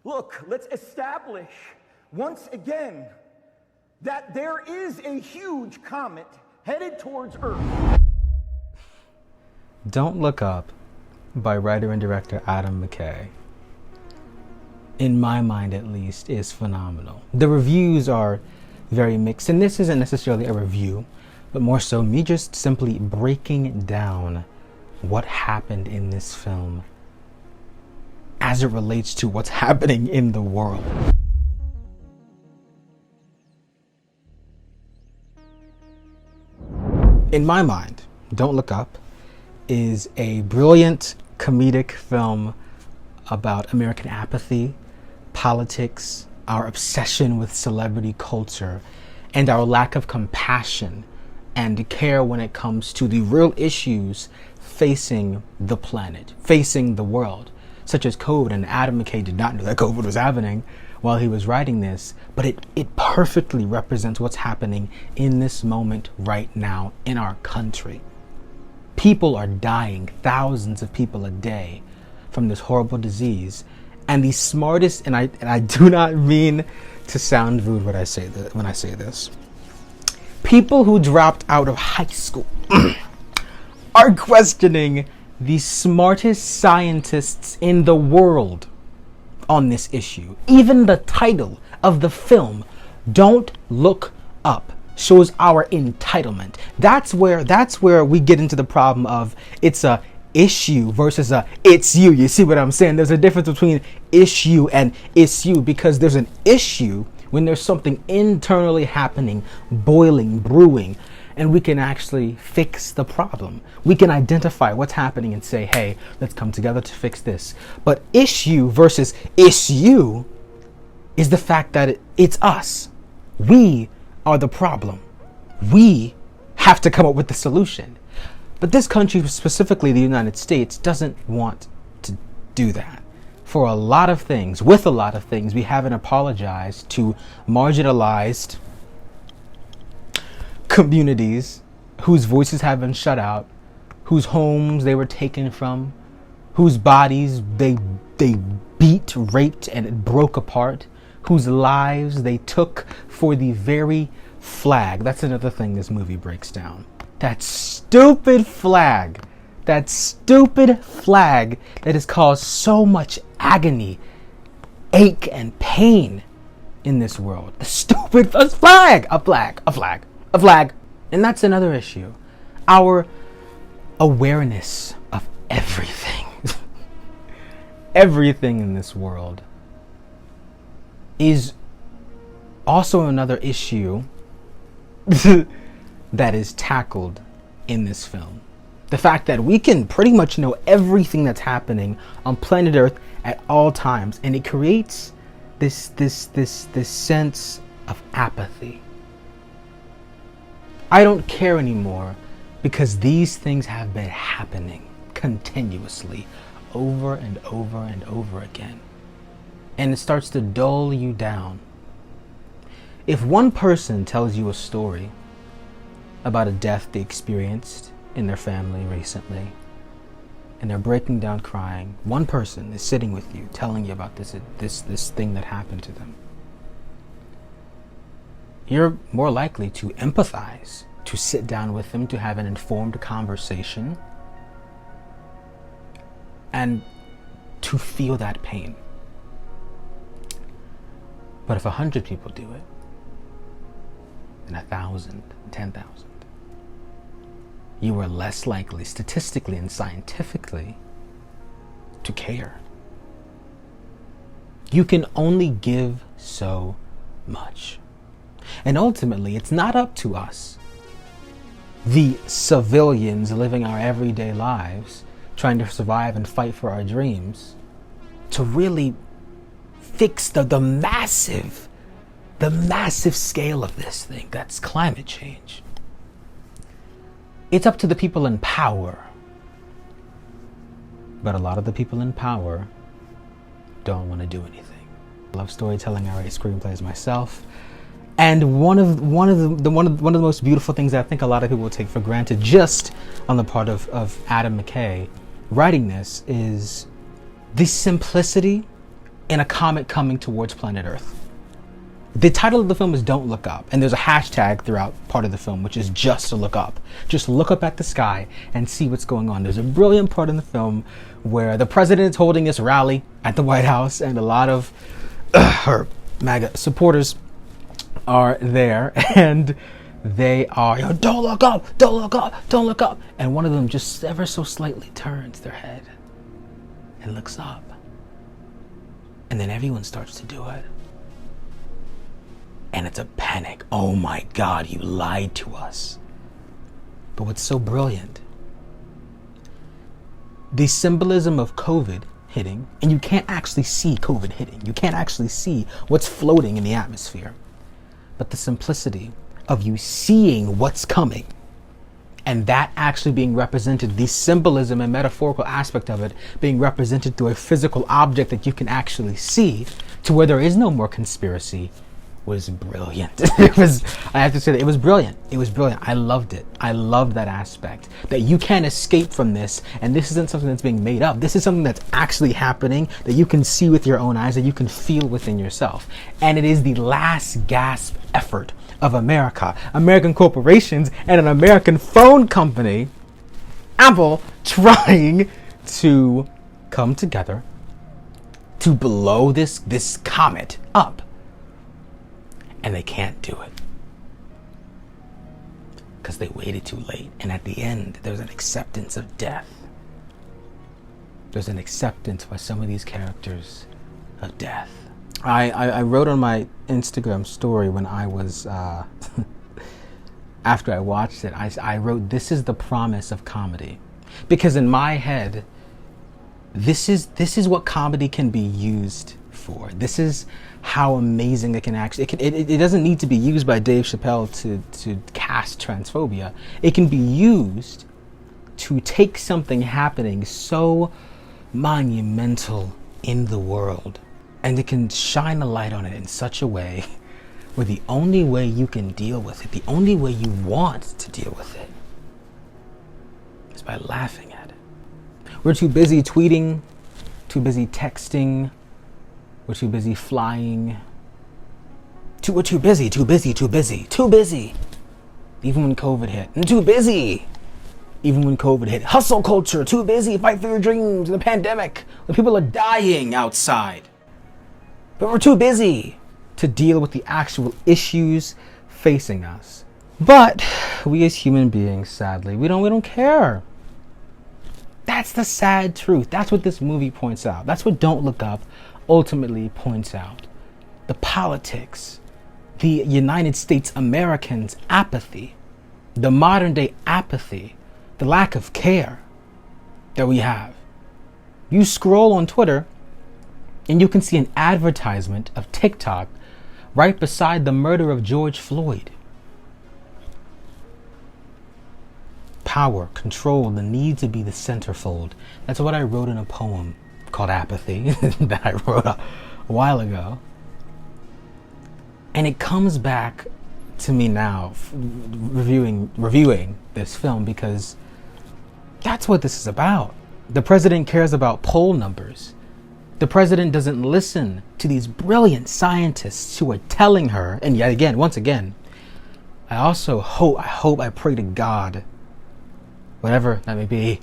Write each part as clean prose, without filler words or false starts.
Look, let's establish once again that there is a huge comet headed towards Earth. Don't Look Up by writer and director Adam Mckay, in my mind at least, is phenomenal. The reviews are very mixed, and this isn't necessarily a review, but more so me just simply breaking down what happened in this film as it relates to what's happening in the world. In my mind, Don't Look Up is a brilliant comedic film about American apathy, politics, our obsession with celebrity culture, and our lack of compassion and care when it comes to the real issues facing the planet, facing the world, such as COVID. And Adam Mckay did not know that COVID was happening while he was writing this, but it perfectly represents what's happening in this moment right now in our country. People are dying, thousands of people a day, from this horrible disease. And the smartest, and I do not mean to sound rude when I say this, people who dropped out of high school are questioning the smartest scientists in the world on this issue. Even the title of the film, Don't Look Up, shows our entitlement. That's where we get into the problem of it's a issue versus a it's you. You see what I'm saying? There's a difference between issue and issue, because there's an issue when there's something internally happening, boiling, brewing, and we can actually fix the problem. We can identify what's happening and say, hey, let's come together to fix this. But issue versus issue is the fact that it's us. We are the problem. We have to come up with the solution. But this country, specifically the United States, doesn't want to do that. For a lot of things, with a lot of things, we haven't apologized to marginalized communities whose voices have been shut out, whose homes they were taken from, whose bodies they beat, raped, and it broke apart, whose lives they took for the very flag. That's another thing this movie breaks down. That stupid flag that has caused so much agony, ache, and pain in this world. The stupid flag! A flag. And that's another issue. Our awareness of everything, everything in this world, is also another issue that is tackled in this film. The fact that we can pretty much know everything that's happening on planet Earth at all times, and it creates this sense of apathy. I don't care anymore because these things have been happening continuously over and over and over again. And it starts to dull you down. If one person tells you a story about a death they experienced in their family recently, and they're breaking down crying, one person is sitting with you telling you about this thing that happened to them, you're more likely to empathize, to sit down with them, to have an informed conversation, and to feel that pain. But if 100 people do it, and 1,000, 10,000, you are less likely, statistically and scientifically, to care. You can only give so much. And ultimately, it's not up to us, the civilians living our everyday lives, trying to survive and fight for our dreams, to really fix the massive scale of this thing that's climate change. It's up to the people in power. But a lot of the people in power don't want to do anything. I love storytelling. I write screenplays myself. And one of the most beautiful things that I think a lot of people take for granted, just on the part of Adam Mckay writing this, is the simplicity in a comet coming towards planet Earth. The title of the film is Don't Look Up, and there's a hashtag throughout part of the film, which is just to look up. Just look up at the sky and see what's going on. There's a brilliant part in the film where the president is holding this rally at the White House, and a lot of her MAGA supporters are there, and they are, don't look up, don't look up, don't look up. And one of them just ever so slightly turns their head and looks up. And then everyone starts to do it. And it's a panic. Oh my God, you lied to us. But what's so brilliant, the symbolism of COVID hitting, and you can't actually see COVID hitting. You can't actually see what's floating in the atmosphere. But the simplicity of you seeing what's coming, and that actually being represented, the symbolism and metaphorical aspect of it being represented through a physical object that you can actually see, to where there is no more conspiracy, was brilliant. I have to say that it was brilliant. It was brilliant. I loved it. I loved that aspect, that you can't escape from this, and this isn't something that's being made up. This is something that's actually happening, that you can see with your own eyes, that you can feel within yourself. And it is the last gasp effort of America, American corporations, and an American phone company, Apple, trying to come together to blow this comet up. And they can't do it because they waited too late. And at the end, there's an acceptance of death. There's an acceptance by some of these characters of death. I wrote on my Instagram story when I was, after I watched it, I wrote, this is the promise of comedy. Because in my head, this is what comedy can be used for. This is how amazing it can actually, it doesn't need to be used by Dave Chappelle to cast transphobia. It can be used to take something happening so monumental in the world, and it can shine a light on it in such a way where the only way you can deal with it, the only way you want to deal with it, is by laughing at it. We're too busy tweeting, too busy texting, we're too busy flying. We're too busy. Even when COVID hit. And too busy. Even when COVID hit. Hustle culture, too busy, fight for your dreams in the pandemic when people are dying outside. But we're too busy to deal with the actual issues facing us. But we as human beings, sadly, we don't care. That's the sad truth. That's what this movie points out. That's what Don't Look Up ultimately points out. The politics, the United States Americans' apathy, the modern day apathy, the lack of care that we have. You scroll on Twitter and you can see an advertisement of TikTok right beside the murder of George Floyd. Power, control, the need to be the centerfold. That's what I wrote in a poem called Apathy that I wrote a while ago. And it comes back to me now, reviewing this film, because that's what this is about. The president cares about poll numbers. The president doesn't listen to these brilliant scientists who are telling her, and yet again, once again, I pray to God, whatever that may be,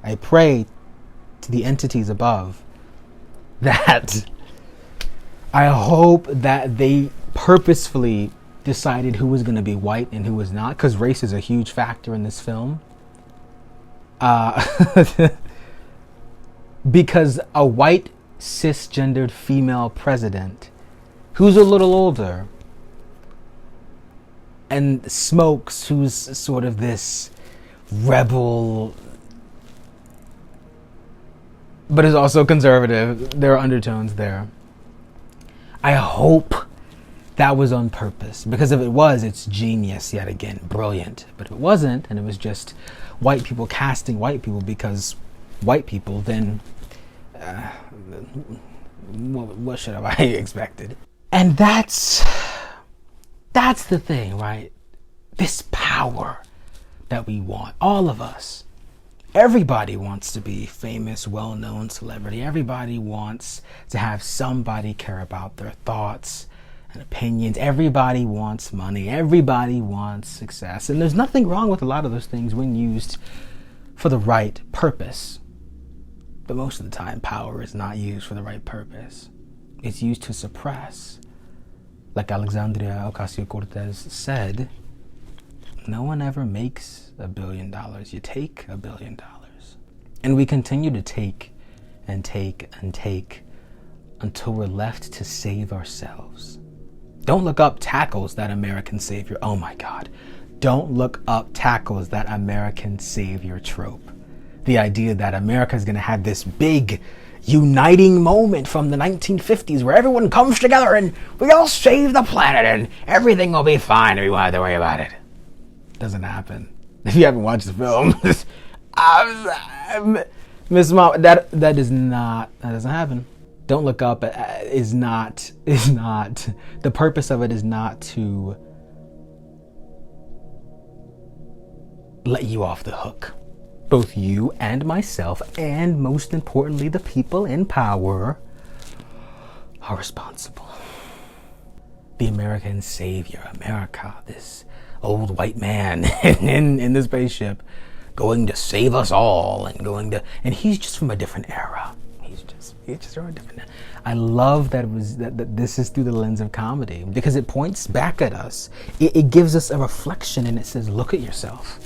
I pray to the entities above that I hope that they purposefully decided who was going to be white and who was not, because race is a huge factor in this film. Because a white cisgendered female president who's a little older and smokes, who's sort of this rebel but is also conservative. There are undertones there. I hope that was on purpose, because if it was, it's genius yet again, brilliant. But if it wasn't, and it was just white people casting white people because white people, then what should have I expected? And that's the thing, right? This power that we want, all of us, Everybody wants to be famous, well-known celebrity. Everybody wants to have somebody care about their thoughts and opinions. Everybody wants money. Everybody wants success. And there's nothing wrong with a lot of those things when used for the right purpose. But most of the time, power is not used for the right purpose. It's used to suppress. Like Alexandria Ocasio-Cortez said, no one ever makes $1 billion. You take $1 billion. And we continue to take and take and take until we're left to save ourselves. Don't Look Up tackles that American savior. Oh my God. Don't Look Up tackles that American savior trope. The idea that America is going to have this big uniting moment from the 1950s where everyone comes together and we all save the planet and everything will be fine and we won't have to worry about it. Doesn't happen. If you haven't watched the film, Miss Mom, that doesn't happen. Don't Look Up is not the purpose of it is not to let you off the hook. Both you and myself, and most importantly, the people in power, are responsible. The American savior, America, this old white man in the spaceship, going to save us all, and he's just from a different era. He's just from a different era. I love that this is through the lens of comedy because it points back at us. It gives us a reflection and it says, look at yourself.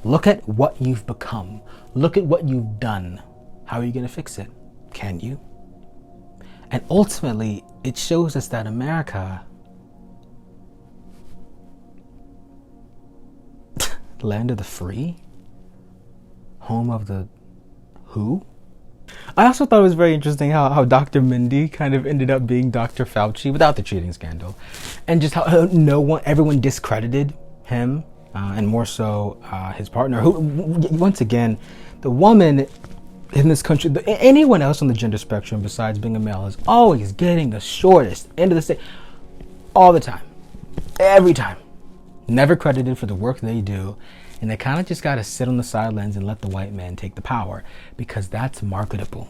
Look at what you've become. Look at what you've done. How are you going to fix it? Can you? And ultimately, it shows us that America, land of the free, home of the who? I also thought it was very interesting how Dr. Mindy kind of ended up being Dr. Fauci without the cheating scandal. And just how everyone discredited him. And more so his partner, who, once again, the woman in this country, anyone else on the gender spectrum besides being a male is always getting the shortest end of the stick. All the time. Every time. Never credited for the work they do. And they kind of just got to sit on the sidelines and let the white man take the power because that's marketable.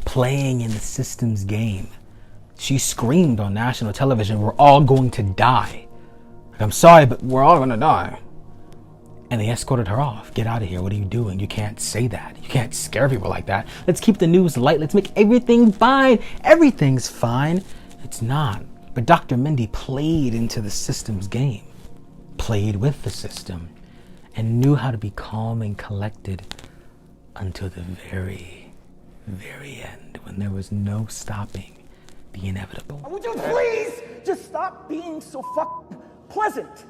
Playing in the system's game. She screamed on national television, we're all going to die. Like, I'm sorry, but we're all going to die. And they escorted her off. Get out of here. What are you doing? You can't say that. You can't scare people like that. Let's keep the news light. Let's make everything fine. Everything's fine. It's not. But Dr. Mindy played into the system's game. Played with the system. And knew how to be calm and collected until the very, very end when there was no stopping the inevitable. Would you please just stop being so pleasant?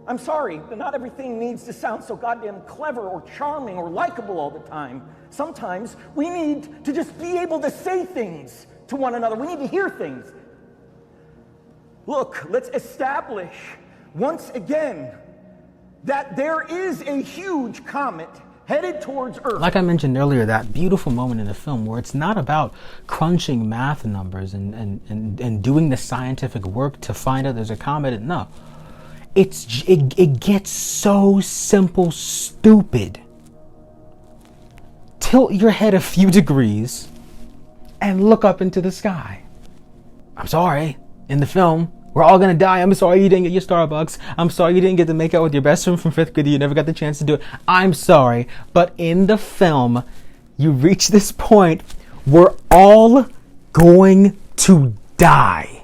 I'm sorry, but not everything needs to sound so goddamn clever or charming or likable all the time. Sometimes we need to just be able to say things to one another. We need to hear things. Look, let's establish once again that there is a huge comet headed towards Earth. Like I mentioned earlier, that beautiful moment in the film where it's not about crunching math numbers and doing the scientific work to find out there's a comet. No. It gets so simple, stupid. Tilt your head a few degrees and look up into the sky. I'm sorry, in the film, we're all gonna die. I'm sorry you didn't get your Starbucks. I'm sorry you didn't get to make out with your best friend from 5th grade. You never got the chance to do it. I'm sorry, but in the film, you reach this point, we're all going to die.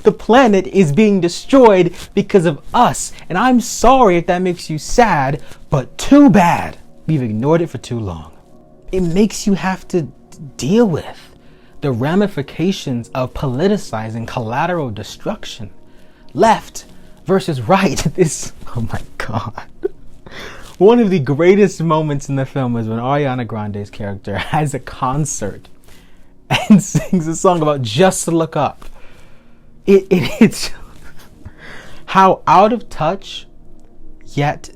The planet is being destroyed because of us. And I'm sorry if that makes you sad, but too bad. We've ignored it for too long. It makes you have to deal with the ramifications of politicizing collateral destruction. Left versus right. Oh my God. One of the greatest moments in the film is when Ariana Grande's character has a concert and sings a song about Just Look Up. It's how out of touch, yet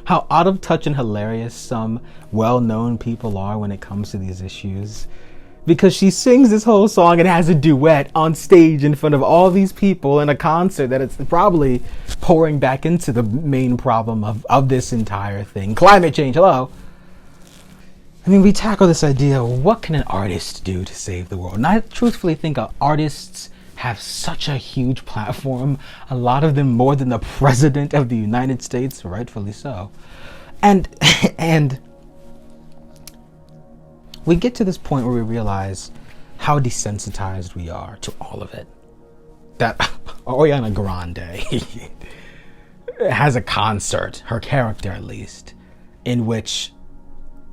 how out of touch and hilarious some well-known people are when it comes to these issues. because she sings this whole song and has a duet on stage in front of all these people in a concert that it's probably pouring back into the main problem of this entire thing. Climate change, hello. I mean, we tackle this idea, what can an artist do to save the world? And I truthfully think artists have such a huge platform, a lot of them more than the President of the United States, rightfully so. And we get to this point where we realize how desensitized we are to all of it. That Ariana Grande has a concert, her character at least, in which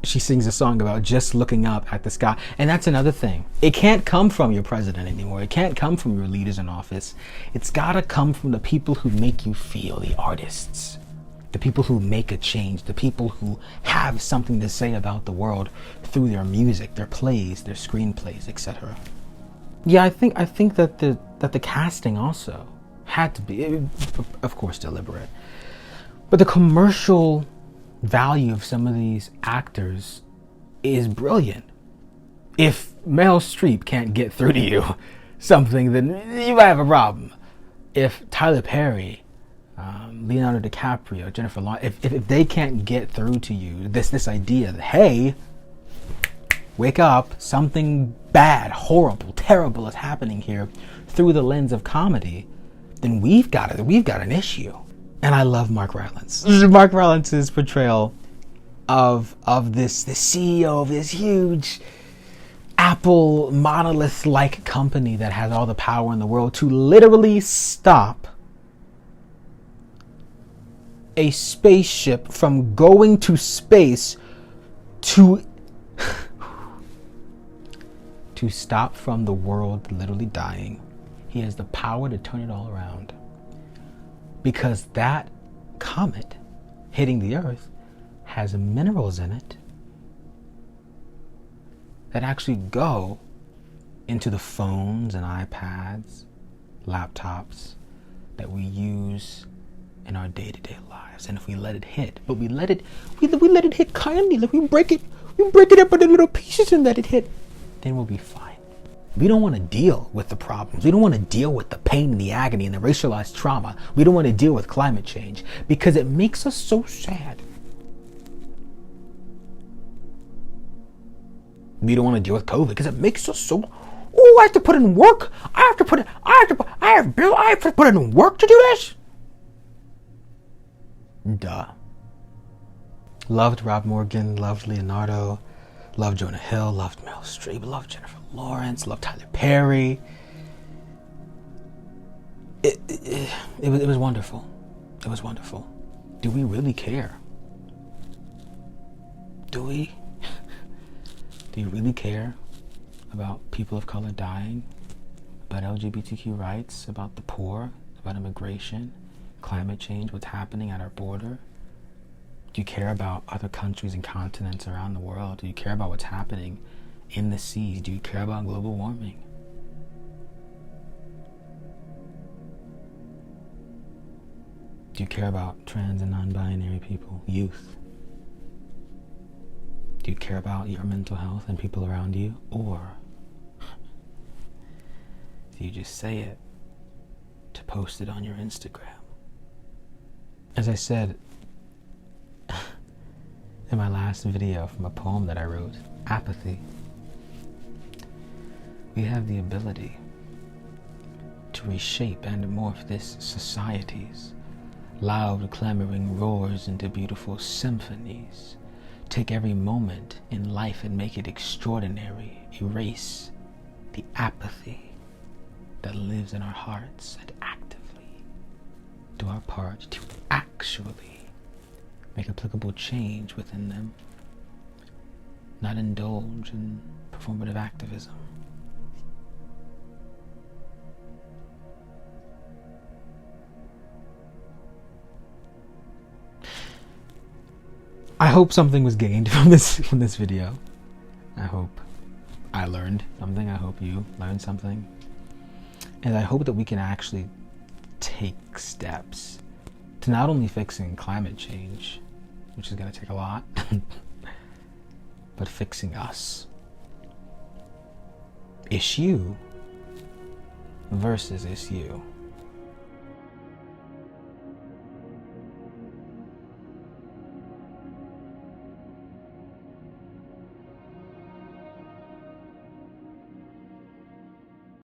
she sings a song about just looking up at the sky. And that's another thing. It can't come from your president anymore. It can't come from your leaders in office. It's gotta come from the people who make you feel, the artists. The people who make a change, the people who have something to say about the world through their music, their plays, their screenplays, etc. Yeah, I think that the casting also had to be, of course, deliberate. But the commercial value of some of these actors is brilliant. If Meryl Streep can't get through to you something, then you might have a problem. If Tyler Perry, Leonardo DiCaprio, Jennifer Lawrence, if they can't get through to you this idea that, hey, wake up, something bad, horrible, terrible is happening here through the lens of comedy, then we've got an issue. And I love Mark Rylance. Mark Rylance's portrayal of this CEO of this huge Apple monolith-like company that has all the power in the world to literally stop a spaceship from going to space to stop from the world literally dying. He has the power to turn it all around. Because that comet hitting the Earth has minerals in it that actually go into the phones and iPads, laptops that we use in our day-to-day lives. And if we let it hit, but we let it hit kindly, like we break it up into little pieces and let it hit, then we'll be fine. We don't want to deal with the problems. We don't want to deal with the pain and the agony and the racialized trauma. We don't want to deal with climate change because it makes us so sad. We don't want to deal with COVID because it makes us so, I have to put in work. I have to put in work to do this. Duh. Loved Rob Morgan, loved Leonardo, loved Jonah Hill, loved Meryl Streep, loved Jennifer Lawrence, loved Tyler Perry. It was wonderful. It was wonderful. Do we really care? Do we? Do you really care about people of color dying? About LGBTQ rights? About the poor? About immigration? Climate change? What's happening at our border? Do you care about other countries and continents around the world? Do you care about what's happening in the seas? Do you care about global warming? Do you care about trans and non-binary people, youth? Do you care about your mental health and people around you? Or do you just say it to post it on your Instagram? As I said in my last video from a poem that I wrote, Apathy, we have the ability to reshape and morph this society's loud clamoring roars into beautiful symphonies. Take every moment in life and make it extraordinary. Erase the apathy that lives in our hearts and actively do our part to actually make applicable change within them, not indulge in performative activism. I hope something was gained from this video. I hope I learned something. I hope you learned something. And I hope that we can actually take steps to not only fixing climate change, which is going to take a lot, but fixing us. It's you versus it's you.